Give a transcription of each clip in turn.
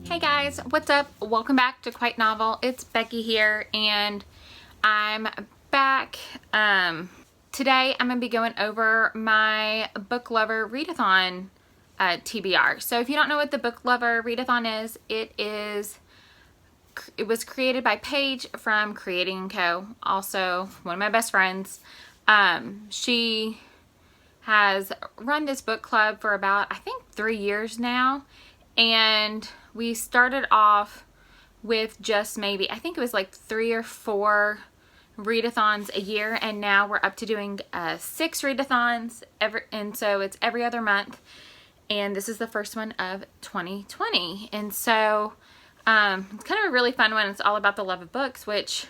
Hey guys, what's up? Welcome back to Quite Novel. It's Becky here and I'm back. Today I'm going to be going over my Book Lover Readathon TBR. So if you don't know what the Book Lover Readathon is, it was created by Paige from Creating & Co. Also one of my best friends. She has run this book club for about, I think, 3 years now. And we started off with just maybe, I think it was like 3 or 4 readathons a year, and now we're up to doing 6 readathons and so it's every other month, and this is the first one of 2020. And so it's kind of a really fun one. It's all about the love of books, which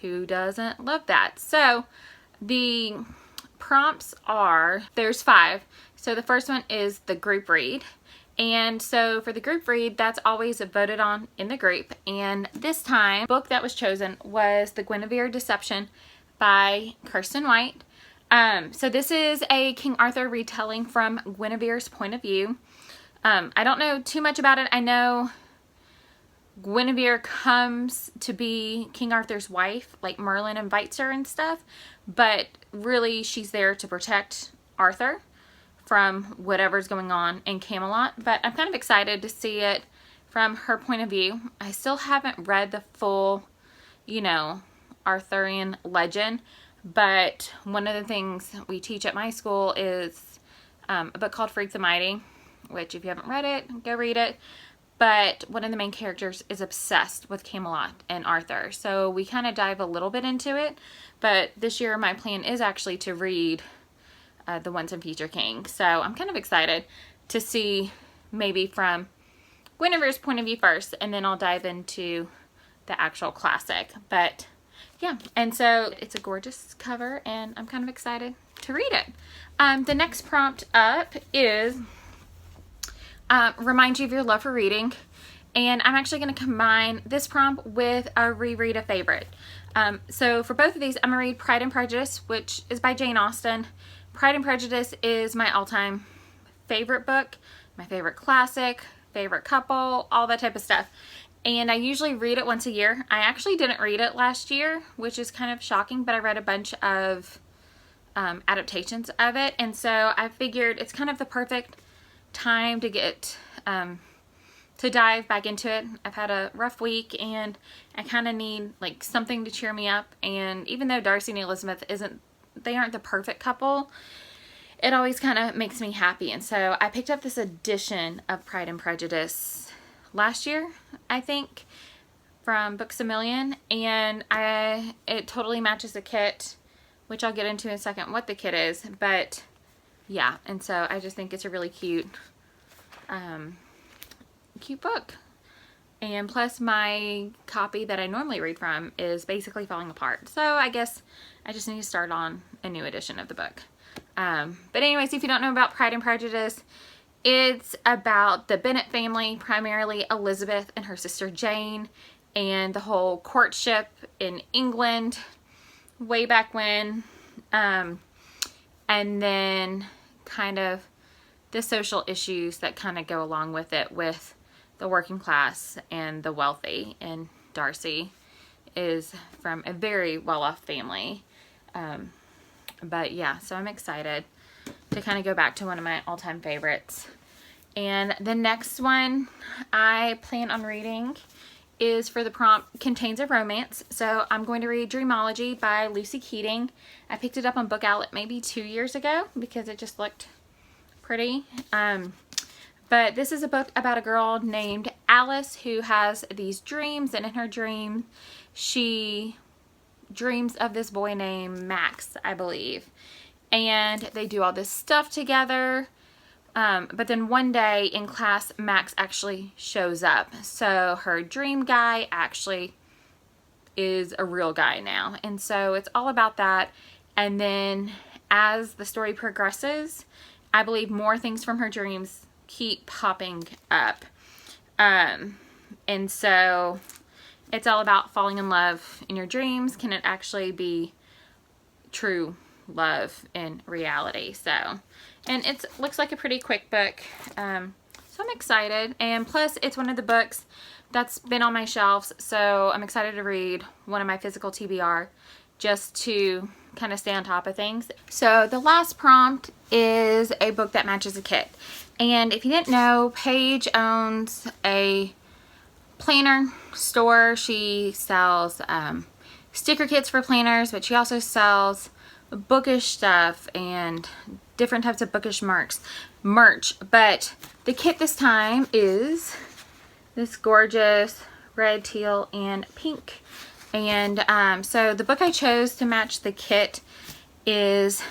who doesn't love that? So the prompts are, there's 5. So the first one is the group read. And so for the group read, that's always voted on in the group. And this time, the book that was chosen was The Guinevere Deception by Keirsen White. So this is a King Arthur retelling from Guinevere's point of view. I don't know too much about it. I know Guinevere comes to be King Arthur's wife, like Merlin invites her and stuff, but really she's there to protect Arthur from whatever's going on in Camelot. But I'm kind of excited to see it from her point of view. I still haven't read the full, Arthurian legend, but one of the things we teach at my school is a book called Freak the Mighty, which if you haven't read it, go read it. But one of the main characters is obsessed with Camelot and Arthur. So we kind of dive a little bit into it. But this year my plan is actually to read the ones in Future King. So I'm kind of excited to see maybe from Guinevere's point of view first, and then I'll dive into the actual classic. But yeah, and so it's a gorgeous cover and I'm kind of excited to read it. The next prompt up is remind you of your love for reading. And I'm actually going to combine this prompt with a reread a favorite. So for both of these, I'm going to read Pride and Prejudice, which is by Jane Austen. Pride and Prejudice is my all-time favorite book, my favorite classic, favorite couple, all that type of stuff. And I usually read it once a year. I actually didn't read it last year, which is kind of shocking, but I read a bunch of adaptations of it. And so I figured it's kind of the perfect time to get to dive back into it. I've had a rough week and I kind of need like something to cheer me up. And even though Darcy and Elizabeth they aren't the perfect couple, it always kind of makes me happy. And so I picked up this edition of Pride and Prejudice last year, I think, from Books A Million, and it totally matches the kit, which I'll get into in a second what the kit is. But yeah, and so I just think it's a really cute book. And plus my copy that I normally read from is basically falling apart. So I guess I just need to start on a new edition of the book. But anyways, if you don't know about Pride and Prejudice, it's about the Bennet family, primarily Elizabeth and her sister Jane, and the whole courtship in England way back when. And then kind of the social issues that kind of go along with it, with the working class and the wealthy. And Darcy is from a very well-off family. But yeah, so I'm excited to kind of go back to one of my all-time favorites. And the next one I plan on reading is, for the prompt, contains a romance. So I'm going to read Dreamology by Lucy Keating. I picked it up on Book Outlet maybe 2 years ago because it just looked pretty. But this is a book about a girl named Alice who has these dreams, and in her dream she dreams of this boy named Max, I believe. And they do all this stuff together. But then one day in class, Max actually shows up. So her dream guy actually is a real guy now. And so it's all about that. And then as the story progresses, I believe more things from her dreams keep popping up. And so it's all about falling in love in your dreams. Can it actually be true love in reality? So, and it looks like a pretty quick book. So So I'm excited, and plus it's one of the books that's been on my shelves, so I'm excited to read one of my physical TBR just to kind of stay on top of things. So the last prompt is a book that matches a kit. And if you didn't know, Paige owns a planner store. She sells sticker kits for planners, but she also sells bookish stuff and different types of bookish merch. But the kit this time is this gorgeous red, teal, and pink. And so the book I chose to match the kit is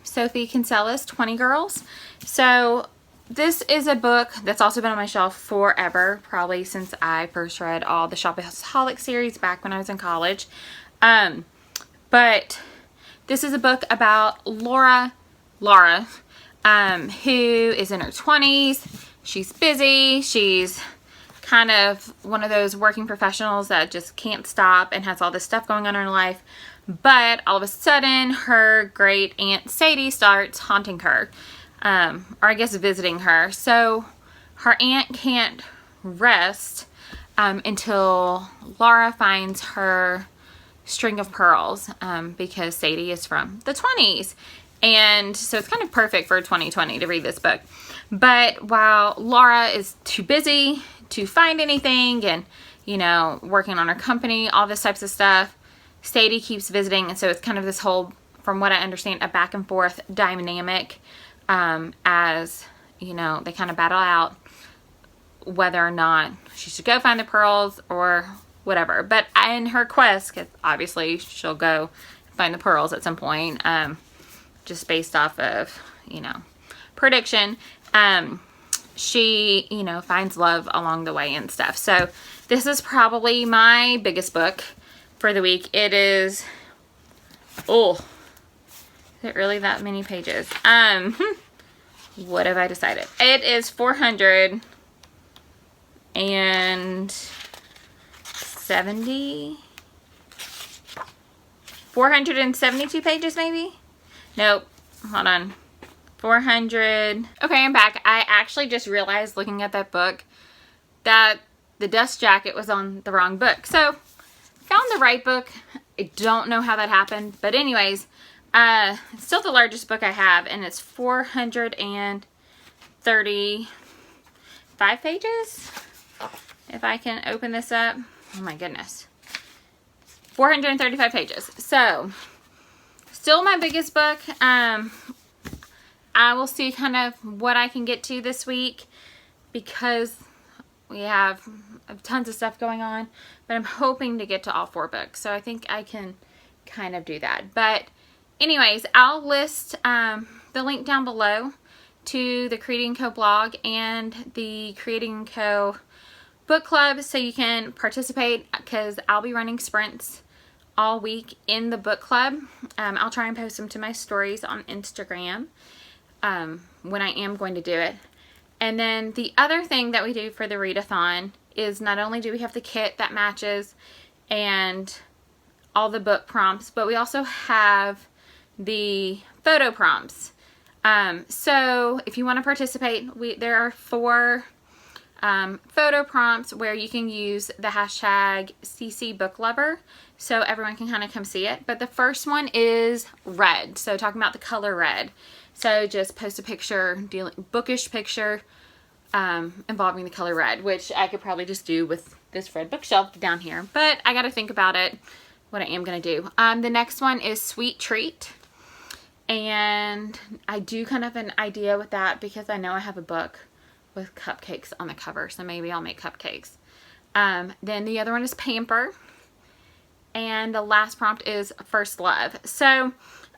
Sophie Kinsella's 20 Girls. So this is a book that's also been on my shelf forever, probably since I first read all the Shopaholic series back when I was in college. But this is a book about Laura, who is in her 20s. She's busy. She's kind of one of those working professionals that just can't stop and has all this stuff going on in her life. But all of a sudden, her great aunt Sadie starts haunting her, or I guess visiting her. So her aunt can't rest until Laura finds her string of pearls, because Sadie is from the 20s. And so it's kind of perfect for 2020 to read this book. But while Laura is too busy to find anything and, you know, working on her company, all this types of stuff, Sadie keeps visiting. And so it's kind of this whole, from what I understand, a back and forth dynamic, as, you know, they kind of battle out whether or not she should go find the pearls or whatever. But in her quest, because obviously she'll go find the pearls at some point, just based off of, you know, prediction, she, you know, finds love along the way and stuff. So this is probably my biggest book for the week. It is, is it really that many pages? What have I decided? It is 472 pages maybe? Nope. Hold on. 400. Okay, I'm back. I actually just realized looking at that book that the dust jacket was on the wrong book. So, found the right book. I don't know how that happened. But anyways, it's still the largest book I have, and it's 435 pages. If I can open this up. Oh my goodness. 435 pages. So, still my biggest book. I will see kind of what I can get to this week because we have tons of stuff going on, but I'm hoping to get to all 4 books. So I think I can kind of do that. But anyways, I'll list the link down below to the Creating Co blog and the Creating Co book club so you can participate, because I'll be running sprints all week in the book club. I'll try and post them to my stories on Instagram when I am going to do it. And then the other thing that we do for the readathon is not only do we have the kit that matches and all the book prompts, but we also have the photo prompts. So if you want to participate, there are 4 photo prompts where you can use the hashtag #CCBookLover so everyone can kind of come see it. But the first one is red, so talking about the color red. So just post a picture, bookish picture involving the color red, which I could probably just do with this red bookshelf down here. But I got to think about it, what I am going to do. The next one is Sweet Treat. And I do kind of an idea with that because I know I have a book with cupcakes on the cover, so maybe I'll make cupcakes. Then the other one is Pamper, and the last prompt is First Love. So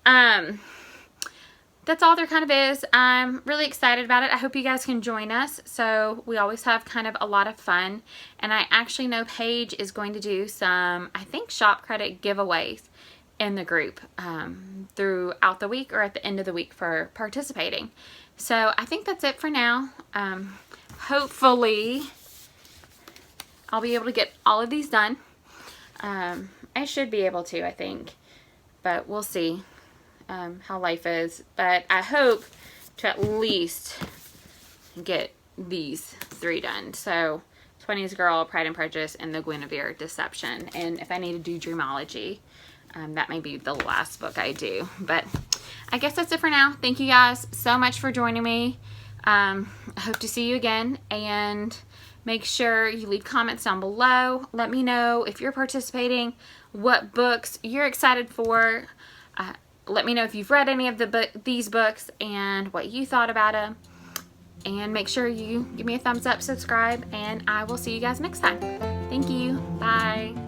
that's all there kind of is. I'm really excited about it. I hope you guys can join us. So we always have kind of a lot of fun, and I actually know Paige is going to do some, I think, shop credit giveaways in the group throughout the week or at the end of the week for participating. So I think that's it for now. Hopefully I'll be able to get all of these done. I should be able to, I think, but we'll see how life is. But I hope to at least get these 3 done. So 20s Girl, Pride and Prejudice, and the Guinevere Deception. And if I need to do Dreamology, that may be the last book I do. But I guess that's it for now. Thank you guys so much for joining me. I hope to see you again, and make sure you leave comments down below. Let me know if you're participating, what books you're excited for. Let me know if you've read any of these books and what you thought about them. And make sure you give me a thumbs up, subscribe, and I will see you guys next time. Thank you. Bye.